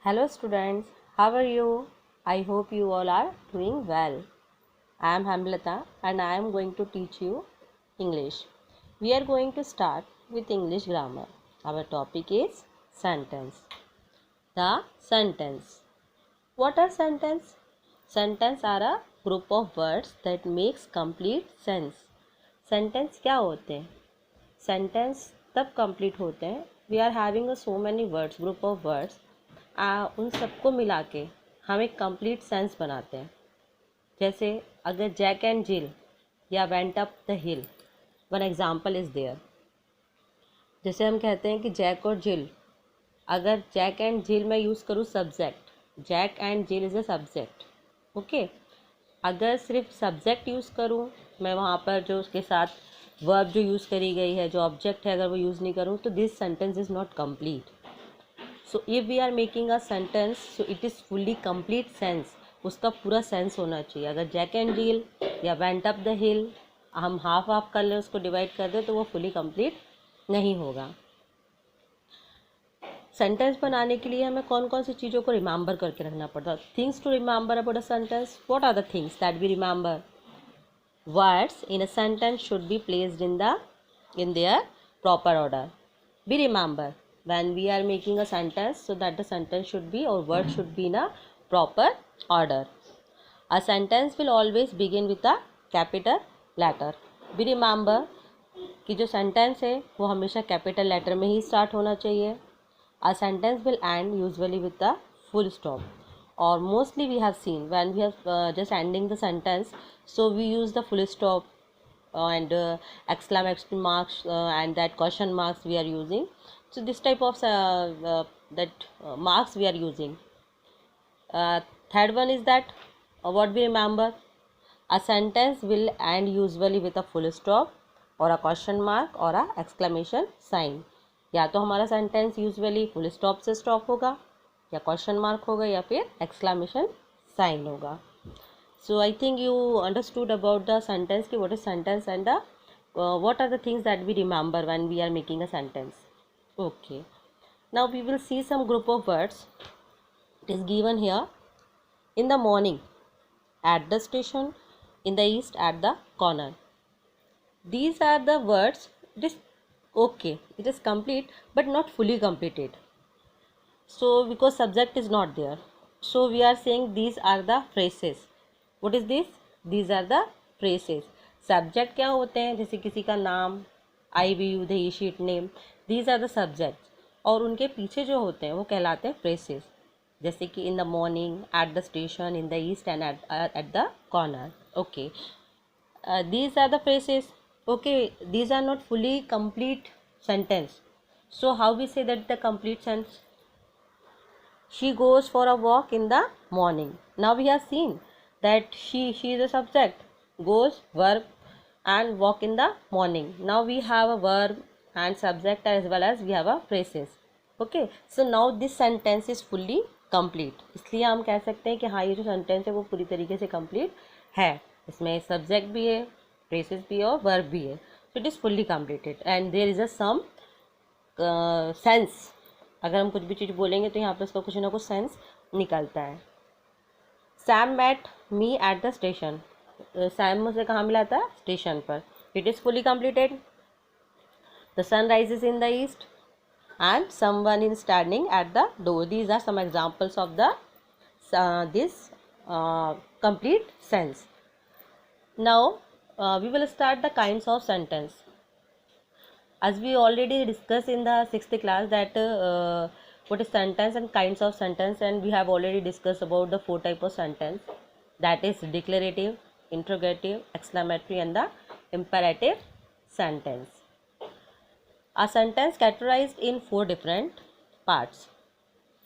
Hello students, how are you? I hope you all are doing well. I am Hamlata and I am going to teach you English. We are going to start with English grammar. Our topic is sentence. The sentence. What are sentence? Sentence are a group of words that makes complete sense. Sentence क्या होते हैं? Sentence तब complete होते हैं. We are having a so many words, group of words. उन सबको मिला के हम एक कंप्लीट सेंस बनाते हैं. जैसे अगर जैक एंड जिल या went up the hill, one example is there. जैसे हम कहते हैं कि जैक और जिल, अगर जैक एंड जिल मैं यूज़ करूँ subject, Jack and Jill is a subject. Okay, अगर सिर्फ सब्जेक्ट यूज़ करूँ मैं, वहाँ पर जो उसके साथ वर्ब जो यूज़ करी गई है, जो ऑब्जेक्ट है, अगर वो यूज़ नहीं करूँ तो this sentence is not complete. So if we are making a sentence, so it is fully complete sense. उसका पूरा सेंस होना चाहिए. अगर जैक एंड जिल या वेंट अप द हिल हम हाफ हाफ कर लें, उसको डिवाइड कर दें, तो वो फुली कंप्लीट नहीं होगा. सेंटेंस बनाने के लिए हमें कौन कौन सी चीज़ों को रिमेंबर करके रखना पड़ता है. Things to remember about a sentence. What are the things that we remember? Words in a sentence should be placed in their proper order. We remember when we are making a sentence, so that the sentence should be, or word should be in a proper order. A sentence will always begin with a capital letter. We remember कि जो sentence है वो हमेशा capital letter में ही start होना चाहिए. A sentence will end usually with a full stop, or mostly we have seen when we have just ending the sentence, so we use the full stop and exclamation marks and that question marks we are using. So this type of marks we are using. Third one is that what we remember, a sentence will end usually with a full stop or a question mark or a exclamation sign. या तो हमारा sentence usually full stop से stop होगा, या question mark होगा, या फिर exclamation sign होगा. So I think you understood about the sentence कि what is sentence and the what are the things that we remember when we are making a sentence. Okay, now we will see some group of words. It is given here: in the morning, at the station, in the east, at the corner. These are the words. It is okay, it is complete but not fully completed. So because subject is not there, so we are saying these are the phrases. What is this? These are the phrases. Subject क्या होते हैं? जैसे किसी का नाम, I we you, the sheet name, these are the subject. और उनके पीछे जो होते हैं वो कहलाते हैं फ्रेसेस. जैसे कि in the morning, eight the station, in the east and at the corner. Okay, these are the phrases. Okay, these are not fully complete sentence. So how we say that the complete sentence? She goes for a walk in the morning. Now we have seen that she is a subject, goes verb, and walk in the morning. Now we have a verb and subject, as well as we have a phrases. Okay, so now this sentence is fully complete. इसलिए हम कह सकते हैं कि हाँ, ये जो sentence है वो पूरी तरीके से complete है. इसमें subject भी है, phrases भी है और verb भी है. So it is fully completed and there is a some sense. अगर हम कुछ भी चीज़ बोलेंगे तो यहाँ पर उसका कुछ ना कुछ सेंस निकलता है. Sam met me at the station. Sam मुझसे कहाँ मिला था? स्टेशन पर. It is fully completed. The sun rises in the east and someone in standing at the door. These are some examples of the this complete sense. Now we will start the kinds of sentence. As we already discussed in the 6th class that what is sentence and kinds of sentence, and we have already discussed about the 4 type of sentence, that is declarative, interrogative, exclamatory and the imperative sentence. A sentence categorized in 4 different parts.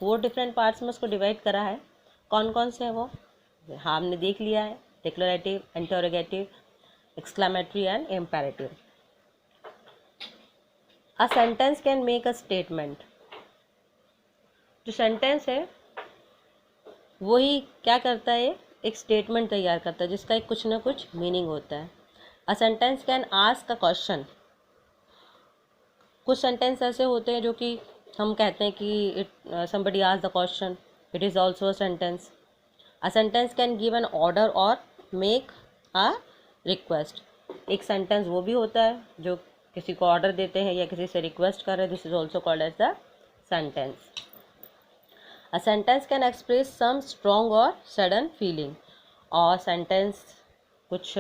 4 different parts में उसको divide करा है. कौन कौन से हैं वो हाँ हमने देख लिया है. Declarative, interrogative, exclamatory and imperative. A sentence can make a statement. जो सेंटेंस है वही क्या करता है? एक स्टेटमेंट तैयार करता है जिसका एक कुछ ना कुछ मीनिंग होता है. A sentence can ask a question. कुछ सेंटेंस ऐसे होते हैं जो कि हम कहते हैं कि somebody asked the question, it is also a sentence. A sentence can give an order or make a request. एक सेंटेंस वो भी होता है जो किसी को ऑर्डर देते हैं या किसी से रिक्वेस्ट कर रहे हैं. This is also called as the sentence. A sentence can express some strong और सडन फीलिंग. और सेंटेंस कुछ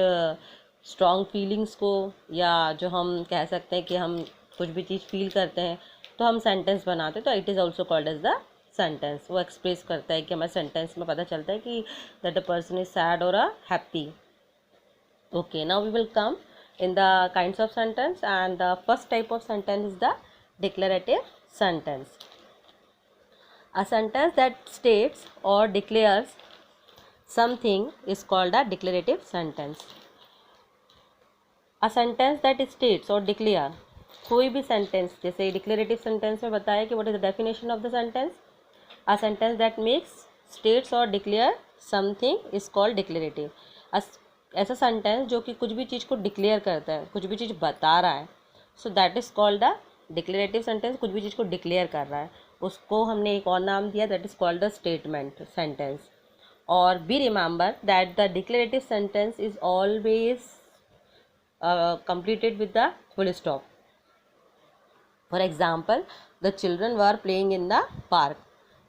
स्ट्रॉन्ग फीलिंग्स को, या जो हम कह सकते हैं कि हम कुछ भी चीज़ फील करते हैं तो हम सेंटेंस बनाते हैं, तो it is also called as the sentence. वो एक्सप्रेस करता है कि हमारे सेंटेंस में पता चलता है कि that the person is sad और unhappy. Okay, now we will come in the kinds of sentence, and the first type of sentence is the declarative sentence. A sentence that states or declares something is called a declarative sentence. A sentence that states or declare, कोई भी sentence, जैसे declarative sentence में बताया कि what is the definition of the sentence. A sentence that makes, states or declare something is called declarative. ऐसा sentence जो कि कुछ भी चीज़ को डिक्लेयर करता है, कुछ भी चीज़ बता रहा है, सो that is called a declarative sentence. कुछ भी चीज़ को डिक्लेयर कर रहा है, उसको हमने एक और नाम दिया, that is called a statement sentence. और be remember that the declarative sentence is always completed with the full stop. For example, the children were playing in the park.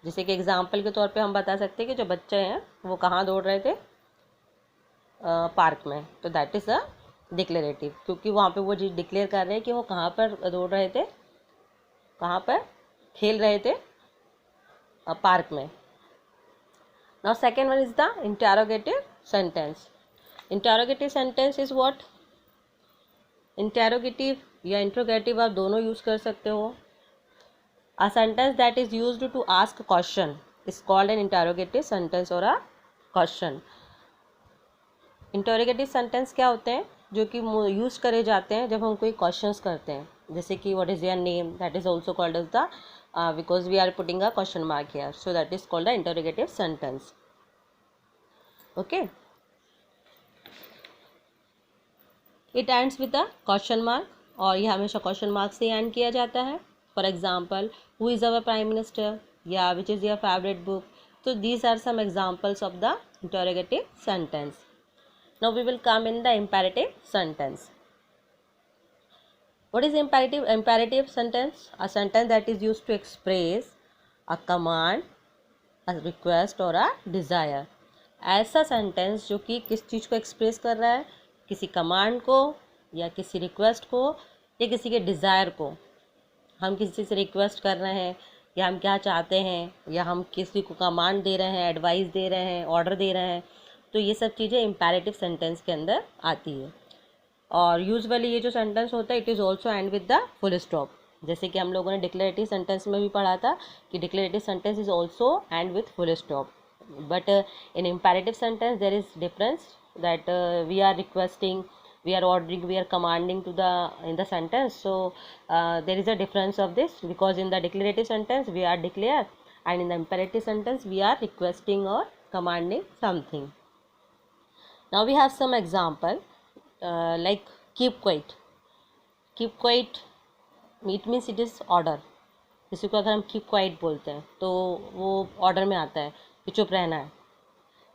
जैसे कि एग्जाम्पल के तौर पे हम बता सकते हैं कि जो बच्चे हैं वो कहाँ दौड़ रहे थे, पार्क में. तो दैट इज़ अ डिक्लेरेटिव, क्योंकि वहाँ पे वो चीज़ डिक्लेयर कर रहे हैं कि वो कहाँ पर दौड़ रहे थे, कहाँ पर खेल रहे थे, पार्क में. Now second one is the interrogative sentence. Interrogative sentence is what. Interrogative या इंट्रोगेटिव आप दोनों यूज़ कर सकते हो. A sentence that is used to ask question is called an interrogative sentence और अ क्वेश्चन. इंटरोगेटिव सेंटेंस क्या होते हैं, जो कि यूज़ करे जाते हैं जब हम कोई क्वेश्चंस करते हैं. जैसे कि what is your name, that is also called as the, because we are putting a question mark here, so that is called the interrogative sentence. Okay, it ends with the question mark, और ये हमेशा question mark से and किया जाता है. For example, who is our prime minister, या which is your favourite book. तो these are some examples of the interrogative sentence. Now we will come in the imperative sentence. What is imperative? Imperative sentence, a sentence that is used to express a command, a request or a desire. ऐसा sentence जो कि किस चीज़ को express कर रहा है, किसी command को या किसी रिक्वेस्ट को या किसी के डिज़ायर को. हम किसी से रिक्वेस्ट कर रहे हैं, या हम क्या चाहते हैं, या हम किसी को कमांड दे रहे हैं, एडवाइस दे रहे हैं, ऑर्डर दे रहे हैं, तो ये सब चीज़ें इम्पेरेटिव सेंटेंस के अंदर आती है. और यूजुअली ये जो सेंटेंस होता है, it is also end with the full stop. जैसे कि हम लोगों ने डिक्लेरेटिव सेंटेंस में भी पढ़ा था कि declarative sentence is also end with full stop. But in imperative sentence there is difference, that we are requesting, we are ordering, we are commanding to the in the sentence. So there is a difference of this, because in the declarative sentence we are declare, and in the imperative sentence we are requesting or commanding something. Now we have some example, like keep quiet. Keep quiet it means it is order. किसी को अगर हम keep quiet बोलते हैं तो वो order में आता है कि चुप रहना है.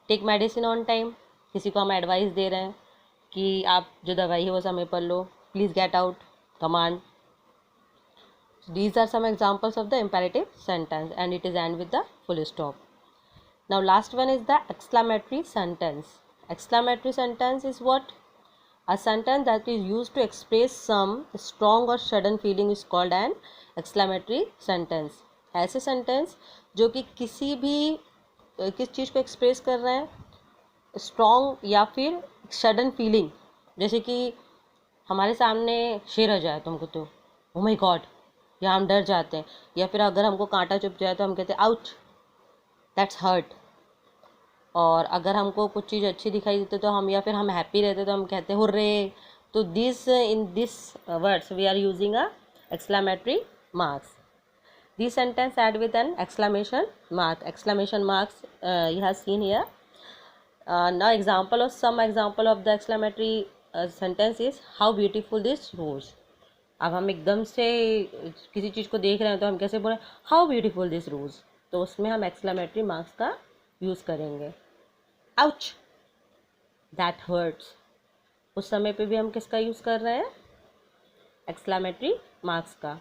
टेक मेडिसिन ऑन टाइम, किसी को हम एडवाइस दे रहे हैं कि आप जो दवाई है वो समय पर लो. Please get out, command. These are some examples of the imperative sentence, and it is end with the full stop. Now last one is the exclamatory sentence. Exclamatory sentence is what? A sentence that is used to express some strong or sudden feeling is called an exclamatory sentence. ऐसे sentence जो कि किसी भी किस चीज़ को express कर रहे हैं, स्ट्रॉन्ग या फिर सडन फीलिंग. जैसे कि हमारे सामने शेर आ जाए तुमको तो ओ माय गॉड, या हम डर जाते हैं, या फिर अगर हमको कांटा चुभ जाए तो हम कहते हैं आउच, दैट्स हर्ट. और अगर हमको कुछ चीज़ अच्छी दिखाई देती तो हम, या फिर हम हैप्पी रहते तो हम कहते हैं हुर्रे. तो this in this words we are using a exclamatory marks. This sentence end with an exclamation mark. Exclamation marks you have seen here. Now some example of the exclamatory sentence is how beautiful this rose. अब हम एकदम से किसी चीज़ को देख रहे हैं तो हम कैसे बोले, हाउ ब्यूटीफुल दिस रोज़, तो उसमें हम एक्सक्लेमेटरी मार्क्स का यूज़ करेंगे। आउच, दैट हर्ट्स, उस समय पे भी हम किसका यूज़ कर रहे हैं, एक्सक्लेमेटरी मार्क्स का।